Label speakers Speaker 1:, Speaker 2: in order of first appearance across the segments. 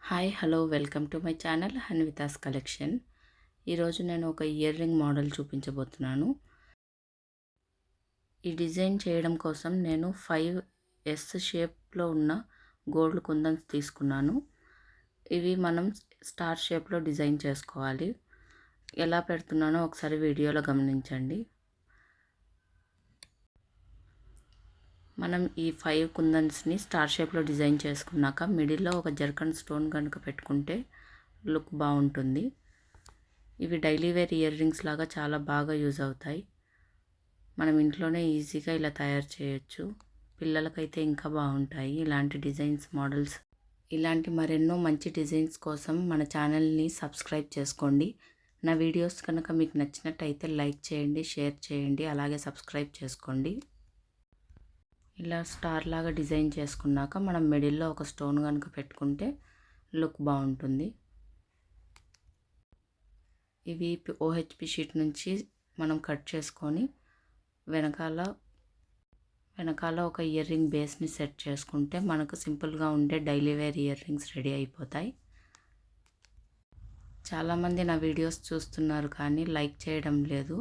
Speaker 1: Hi hello welcome to my channel Hanvitha's collection. ఈరోజు నేను ఒక ఇయర్ రింగ్ మోడల్ చూపించబోతున్నాను. ఈ డిజైన్ చేయడం కోసం నేను 5S షేప్లో ఉన్న గోల్డ్ కుందన్స్ తీసుకున్నాను. ఇవి మనం స్టార్ షేప్లో డిజైన్ చేసుకోవాలి. ఎలా పెడుతున్నానో ఒకసారి వీడియోలో గమనించండి. మనం ఈ 5 కుందన్స్ని స్టార్ షేప్లో డిజైన్ చేసుకున్నాక మిడిల్లో ఒక జర్కన్ స్టోన్ కనుక పెట్టుకుంటే లుక్ బాగుంటుంది. ఇవి డైలీ వేర్ ఇయర్ రింగ్స్ లాగా చాలా బాగా యూజ్ అవుతాయి. మనం ఇంట్లోనే ఈజీగా ఇలా తయారు చేయొచ్చు. పిల్లలకైతే ఇంకా బాగుంటాయి ఇలాంటి డిజైన్స్ మోడల్స్. ఇలాంటి మరెన్నో మంచి డిజైన్స్ కోసం మన ఛానల్ని సబ్స్క్రైబ్ చేసుకోండి. నా వీడియోస్ కనుక మీకు నచ్చినట్టయితే లైక్ చేయండి, షేర్ చేయండి, అలాగే సబ్స్క్రైబ్ చేసుకోండి. ఇలా స్టార్ లాగా డిజైన్ చేసుకున్నాక మనం మిడిల్లో ఒక స్టోన్ కనుక పెట్టుకుంటే లుక్ బాగుంటుంది. ఇవి OHP షీట్ నుంచి మనం కట్ చేసుకొని వెనకాల ఒక ఇయర్ రింగ్ బేస్ని సెట్ చేసుకుంటే మనకు సింపుల్గా ఉండే daily wear earrings ready అయిపోతాయి. చాలామంది నా వీడియోస్ చూస్తున్నారు కానీ లైక్ చేయడం లేదు.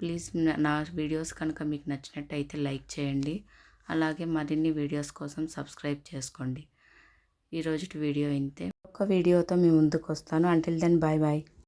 Speaker 1: ప్లీజ్ నా వీడియోస్ కనుక మీకు నచ్చినట్టయితే లైక్ చేయండి, అలాగే మరిన్ని వీడియోస్ కోసం సబ్స్క్రైబ్ చేసుకోండి. ఈరోజుటి వీడియో ఇంతే. ఒక వీడియోతో మీ ముందుకు వస్తాను. Until then bye bye.